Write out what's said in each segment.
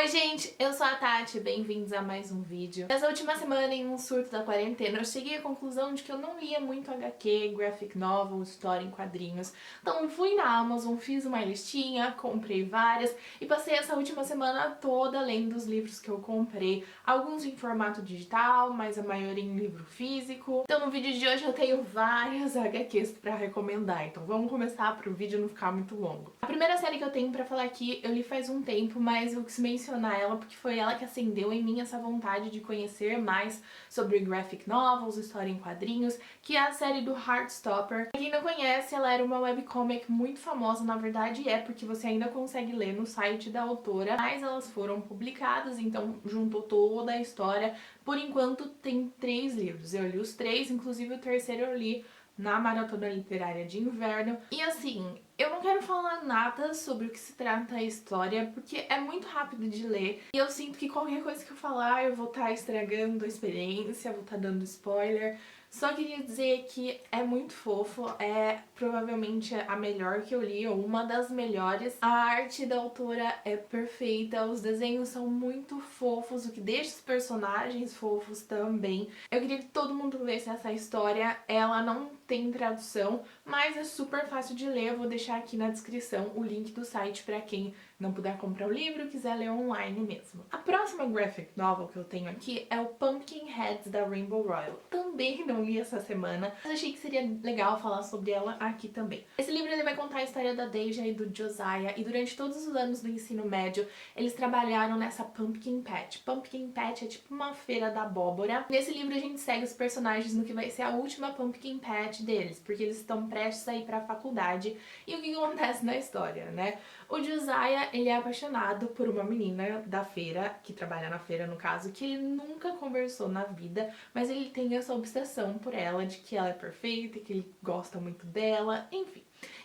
Oi gente, eu sou a Tati, bem-vindos a mais um vídeo. Nessa última semana, em um surto da quarentena, eu cheguei à conclusão de que eu não lia muito HQ, graphic novel, história em quadrinhos. Então fui na Amazon, fiz uma listinha, comprei várias e passei essa última semana toda lendo os livros que eu comprei. Alguns em formato digital, mas a maioria em livro físico. Então no vídeo de hoje eu tenho várias HQs pra recomendar, então vamos começar para o vídeo não ficar muito longo. A primeira série que eu tenho pra falar aqui, eu li faz um tempo, mas eu quis mencionar ela porque foi ela que acendeu em mim essa vontade de conhecer mais sobre graphic novels, história em quadrinhos, que é a série do Heartstopper. Pra quem não conhece, ela era uma webcomic muito famosa, na verdade porque você ainda consegue ler no site da autora, mas elas foram publicadas, então juntou toda a história. Por enquanto tem 3 livros, eu li os 3, inclusive o terceiro eu li na maratona literária de inverno. E assim, eu não quero falar nada sobre o que se trata a história, porque é muito rápido de ler, e eu sinto que qualquer coisa que eu falar eu vou estar estragando a experiência, vou estar dando spoiler. Só queria dizer que é muito fofo, é provavelmente a melhor que eu li, ou uma das melhores. A arte da autora é perfeita, os desenhos são muito fofos, o que deixa os personagens fofos também. Eu queria que todo mundo lesse essa história, ela não tem tradução, mas é super fácil de ler. Eu vou deixar aqui na descrição o link do site para quem não puder comprar o livro e quiser ler online mesmo. A próxima graphic novel que eu tenho aqui é o Pumpkinheads da Rainbow Rowell. Também não li essa semana, mas achei que seria legal falar sobre ela aqui também. Esse livro ele vai contar a história da Deja e do Josiah, e durante todos os anos do ensino médio eles trabalharam nessa Pumpkin Patch. Pumpkin Patch é tipo uma feira da abóbora. Nesse livro a gente segue os personagens no que vai ser a última Pumpkin Patch deles, porque eles estão prestes a ir pra faculdade. E o que acontece na história, né? O Josiah, ele é apaixonado por uma menina da feira, que trabalha na feira no caso, que ele nunca conversou na vida, mas ele tem essa obsessão por ela, de que ela é perfeita, que ele gosta muito dela, enfim.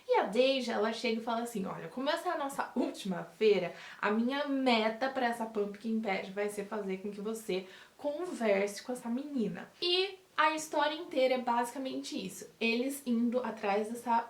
E a Deja, ela chega e fala assim, olha, como essa é a nossa última feira, a minha meta pra essa Pumpkin Patch vai ser fazer com que você converse com essa menina. E a história inteira é basicamente isso, eles indo atrás dessa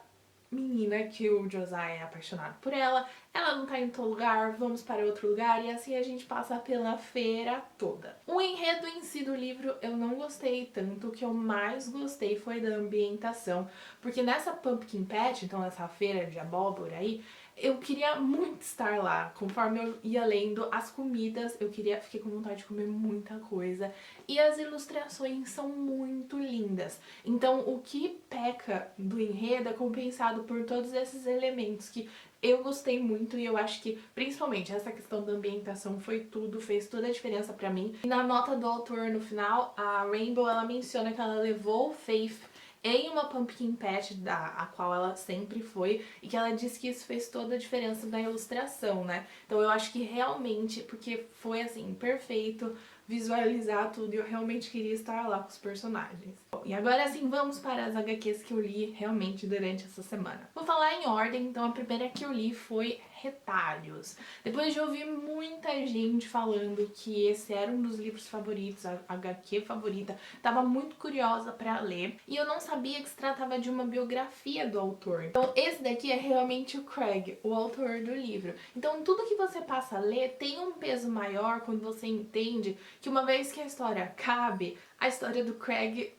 menina que o Josiah é apaixonado por ela não tá em todo lugar, vamos para outro lugar, e assim a gente passa pela feira toda. O enredo em si do livro eu não gostei tanto, o que eu mais gostei foi da ambientação, porque nessa Pumpkin Patch, então nessa feira de abóbora aí, eu queria muito estar lá. Conforme eu ia lendo as comidas, fiquei com vontade de comer muita coisa. E as ilustrações são muito lindas. Então o que peca do enredo é compensado por todos esses elementos que eu gostei muito, e eu acho que principalmente essa questão da ambientação foi tudo, fez toda a diferença pra mim. E na nota do autor no final, a Rainbow, ela menciona que ela levou Faith em uma Pumpkin Patch a qual ela sempre foi, e que ela disse que isso fez toda a diferença na ilustração, né? Então eu acho que realmente, porque foi assim, perfeito visualizar tudo, e eu realmente queria estar lá com os personagens. Bom, e agora sim vamos para as HQs que eu li realmente durante essa semana. Vou falar em ordem, então a primeira que eu li foi Retalhos. Depois de ouvir muita gente falando que esse era um dos livros favoritos, a HQ favorita, tava muito curiosa pra ler, e eu não sabia que se tratava de uma biografia do autor. Então esse daqui é realmente o Craig, o autor do livro. Então tudo que você passa a ler tem um peso maior quando você entende que uma vez que a história acabe, a história do Craig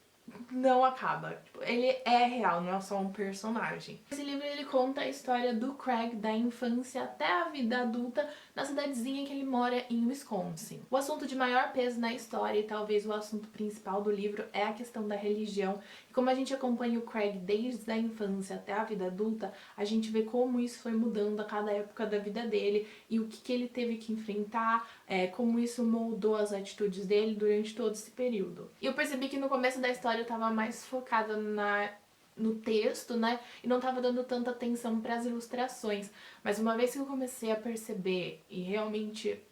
não acaba. Ele é real, não é só um personagem. Esse livro ele conta a história do Craig da infância até a vida adulta na cidadezinha que ele mora em Wisconsin. O assunto de maior peso na história, e talvez o assunto principal do livro, é a questão da religião. E como a gente acompanha o Craig desde a infância até a vida adulta, a gente vê como isso foi mudando a cada época da vida dele e o que ele teve que enfrentar, como isso moldou as atitudes dele durante todo esse período. E eu percebi que no começo da história eu tava mais focada no texto, né, e não tava dando tanta atenção para as ilustrações, mas uma vez que eu comecei a perceber e realmente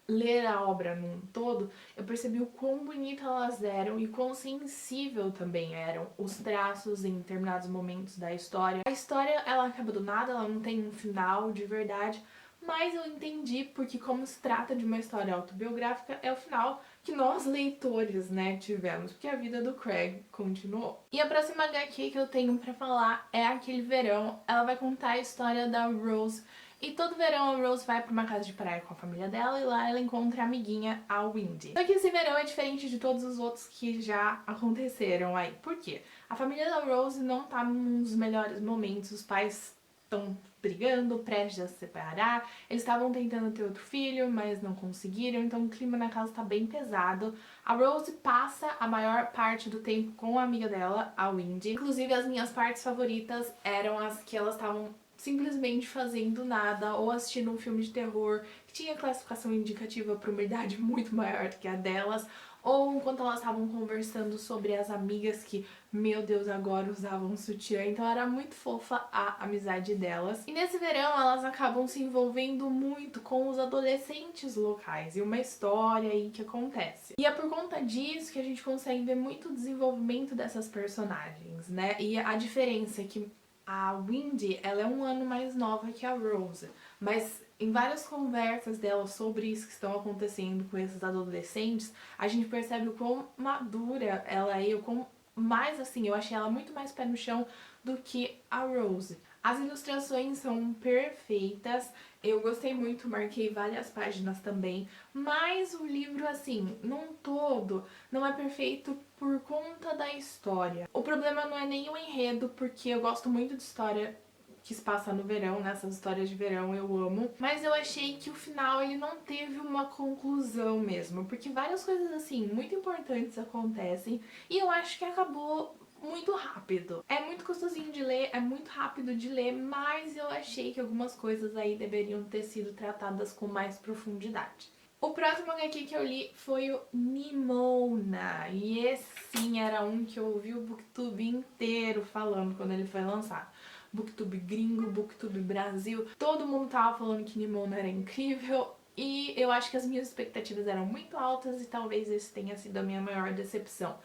ler a obra num todo, eu percebi o quão bonita elas eram e quão sensível também eram os traços em determinados momentos da história. A história, ela acaba do nada, ela não tem um final de verdade, mas eu entendi porque, como se trata de uma história autobiográfica, é o final que nós leitores, né, tivemos, porque a vida do Craig continuou. E a próxima HQ que eu tenho pra falar é Aquele Verão. Ela vai contar a história da Rose E todo verão a Rose vai pra uma casa de praia com a família dela e lá ela encontra a amiguinha, a Windy. Só que esse verão é diferente de todos os outros que já aconteceram aí. Por quê? A família da Rose não tá nos melhores momentos, os pais estão brigando, prestes a se separar, eles estavam tentando ter outro filho, mas não conseguiram, então o clima na casa tá bem pesado. A Rose passa a maior parte do tempo com a amiga dela, a Windy. Inclusive as minhas partes favoritas eram as que elas estavam simplesmente fazendo nada ou assistindo um filme de terror que tinha classificação indicativa para uma idade muito maior do que a delas, ou enquanto elas estavam conversando sobre as amigas que, meu Deus, agora usavam sutiã, então era muito fofa a amizade delas. E nesse verão elas acabam se envolvendo muito com os adolescentes locais e uma história aí que acontece. E é por conta disso que a gente consegue ver muito o desenvolvimento dessas personagens, né? E a diferença é que a Windy, ela é um ano mais nova que a Rose, mas em várias conversas dela sobre isso que estão acontecendo com esses adolescentes, a gente percebe o quão madura ela é, o quão mais assim, eu achei ela muito mais pé no chão do que a Rose. As ilustrações são perfeitas, eu gostei muito, marquei várias páginas também, mas o livro, assim, num todo, não é perfeito por conta da história. O problema não é nem o enredo, porque eu gosto muito de história que se passa no verão, nessas histórias de verão eu amo, mas eu achei que o final ele não teve uma conclusão mesmo, porque várias coisas assim muito importantes acontecem e eu acho que acabou muito rápido. É muito gostosinho de ler, é muito rápido de ler, mas eu achei que algumas coisas aí deveriam ter sido tratadas com mais profundidade. O próximo HQ que eu li foi o Nimona, e esse sim era um que eu ouvi o Booktube inteiro falando quando ele foi lançado. Booktube gringo, Booktube Brasil, todo mundo tava falando que Nimona era incrível e eu acho que as minhas expectativas eram muito altas e talvez esse tenha sido a minha maior decepção.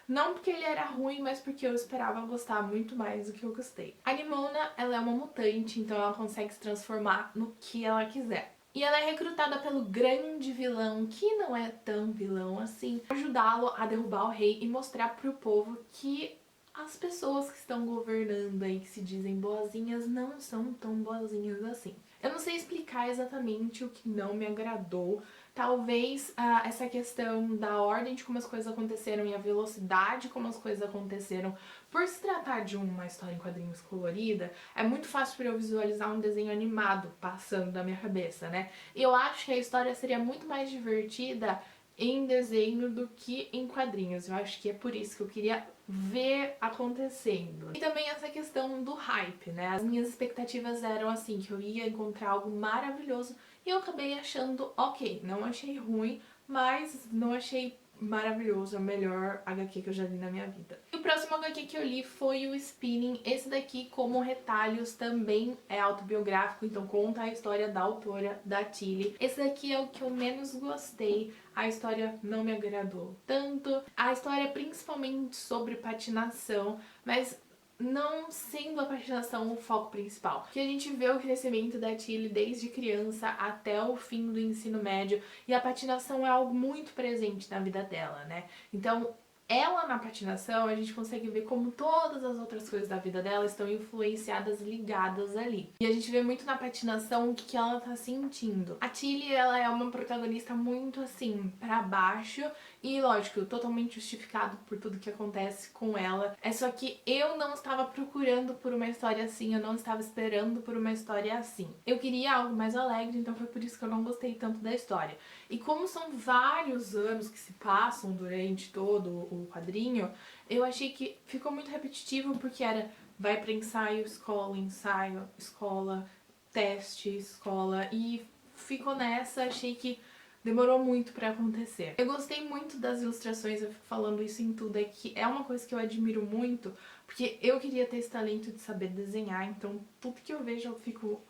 Não porque ele era ruim, mas porque eu esperava gostar muito mais do que eu gostei. A Nimona, ela é uma mutante, então ela consegue se transformar no que ela quiser. E ela é recrutada pelo grande vilão, que não é tão vilão assim, para ajudá-lo a derrubar o rei e mostrar pro povo que as pessoas que estão governando aí, que se dizem boazinhas, não são tão boazinhas assim. Eu não sei explicar exatamente o que não me agradou. Talvez essa questão da ordem de como as coisas aconteceram e a velocidade como as coisas aconteceram, por se tratar de uma história em quadrinhos colorida, é muito fácil para eu visualizar um desenho animado passando da minha cabeça, né? E eu acho que a história seria muito mais divertida em desenho do que em quadrinhos. Eu acho que é por isso que eu queria ver acontecendo. E também essa questão do hype, né? As minhas expectativas eram assim, que eu ia encontrar algo maravilhoso e eu acabei achando ok. Não achei ruim, mas não achei maravilhoso, é o melhor HQ que eu já li na minha vida. E o próximo HQ que eu li foi o Spinning. Esse daqui, como retalhos, também é autobiográfico, então conta a história da autora, da Tilly. Esse daqui é o que eu menos gostei, a história não me agradou tanto. A história é principalmente sobre patinação, mas não sendo a patinação o foco principal. Porque a gente vê o crescimento da Tilly desde criança até o fim do ensino médio e a patinação é algo muito presente na vida dela, né? Então, ela na patinação, a gente consegue ver como todas as outras coisas da vida dela estão influenciadas, ligadas ali. E a gente vê muito na patinação o que ela tá sentindo. A Tilly, ela é uma protagonista muito assim, pra baixo e, lógico, totalmente justificado por tudo que acontece com ela. É só que eu não estava procurando por uma história assim, eu não estava esperando por uma história assim. Eu queria algo mais alegre, então foi por isso que eu não gostei tanto da história. E como são vários anos que se passam durante todo o quadrinho, eu achei que ficou muito repetitivo porque era vai pra ensaio, escola, teste, escola e ficou nessa, achei que demorou muito pra acontecer. Eu gostei muito das ilustrações, eu fico falando isso em tudo, é que é uma coisa que eu admiro muito, porque eu queria ter esse talento de saber desenhar, então tudo que eu vejo eu fico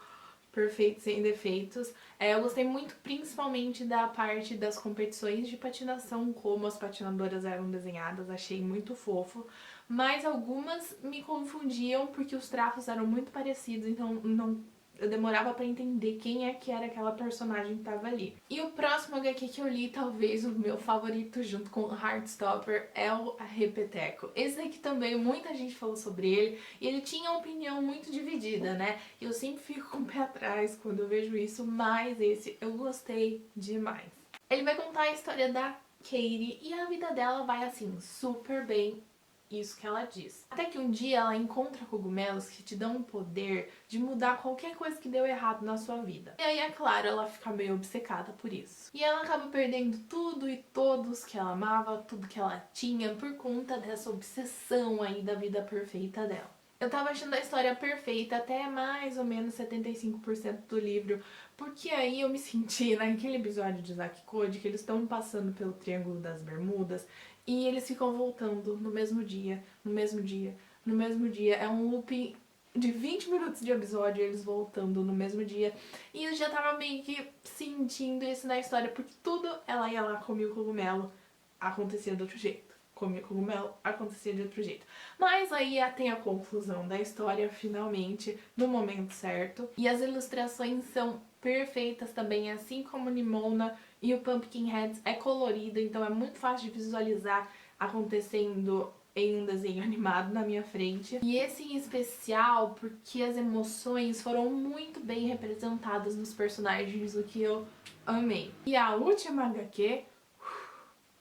perfeito, sem defeitos. Eu gostei muito principalmente da parte das competições de patinação, como as patinadoras eram desenhadas, achei muito fofo, mas algumas me confundiam porque os traços eram muito parecidos, então eu demorava pra entender quem é que era aquela personagem que tava ali. E o próximo HQ que eu li, talvez o meu favorito junto com Heartstopper, é o Repeteco. Esse daqui também, muita gente falou sobre ele, e ele tinha uma opinião muito dividida, né? E eu sempre fico com o pé atrás quando eu vejo isso, mas esse eu gostei demais. Ele vai contar a história da Katie e a vida dela vai assim, super bem, isso que ela diz. Até que um dia ela encontra cogumelos que te dão o poder de mudar qualquer coisa que deu errado na sua vida. E aí, é claro, ela fica meio obcecada por isso. E ela acaba perdendo tudo e todos que ela amava, tudo que ela tinha, por conta dessa obsessão aí da vida perfeita dela. Eu tava achando a história perfeita até mais ou menos 75% do livro, porque aí eu me senti naquele episódio de Zack Code que eles estão passando pelo Triângulo das Bermudas e eles ficam voltando no mesmo dia, no mesmo dia, no mesmo dia. É um looping de 20 minutos de episódio, eles voltando no mesmo dia. E eu já tava meio que sentindo isso na história, porque tudo ela ia lá, comia o cogumelo, acontecia de outro jeito. Comia cogumelo, acontecia de outro jeito. Mas aí tem a conclusão da história, finalmente, no momento certo. E as ilustrações são perfeitas também, assim como Nimona e o Pumpkinhead é colorido, então é muito fácil de visualizar acontecendo em um desenho animado na minha frente. E esse em especial porque as emoções foram muito bem representadas nos personagens, o que eu amei. E a última HQ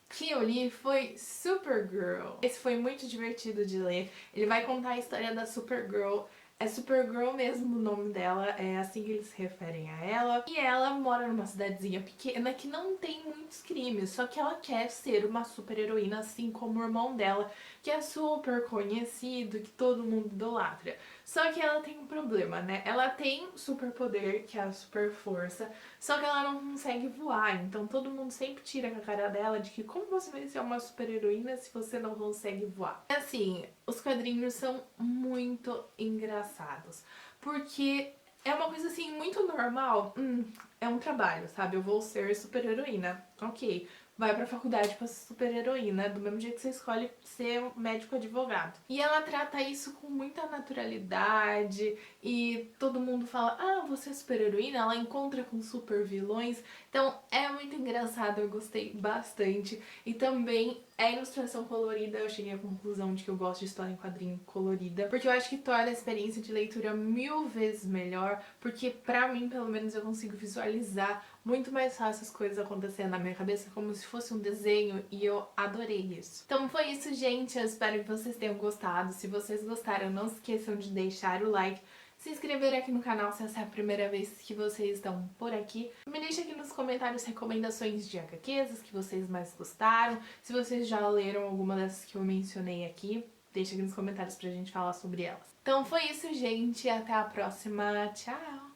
que eu li foi Supergirl. Esse foi muito divertido de ler. Ele vai contar a história da Supergirl. É Supergirl mesmo o nome dela, é assim que eles se referem a ela. E ela mora numa cidadezinha pequena que não tem muitos crimes, só que ela quer ser uma super heroína, assim como o irmão dela, que é super conhecido, que todo mundo idolatra. Só que ela tem um problema, né? Ela tem super poder, que é a super força, só que ela não consegue voar, então todo mundo sempre tira com a cara dela de que como você vai ser uma super heroína se você não consegue voar? E assim, os quadrinhos são muito engraçados, porque é uma coisa assim muito normal, é um trabalho, sabe? Eu vou ser super heroína, ok. Vai pra faculdade pra ser super heroína, do mesmo jeito que você escolhe ser um médico advogado. E ela trata isso com muita naturalidade e todo mundo fala, ah, você é super heroína, ela encontra com super vilões. Então é muito engraçado, eu gostei bastante. E também a ilustração colorida, eu cheguei à conclusão de que eu gosto de história em quadrinho colorida, porque eu acho que torna a experiência de leitura 1000 vezes melhor, porque pra mim, pelo menos, eu consigo visualizar muito mais fácil as coisas acontecendo na minha cabeça, como se fosse um desenho, e eu adorei isso. Então foi isso, gente, eu espero que vocês tenham gostado. Se vocês gostaram, não se esqueçam de deixar o like, se inscrever aqui no canal se essa é a primeira vez que vocês estão por aqui. Me deixa aqui nos comentários recomendações de HQs, as que vocês mais gostaram. Se vocês já leram alguma dessas que eu mencionei aqui, deixa aqui nos comentários pra gente falar sobre elas. Então foi isso, gente. Até a próxima. Tchau!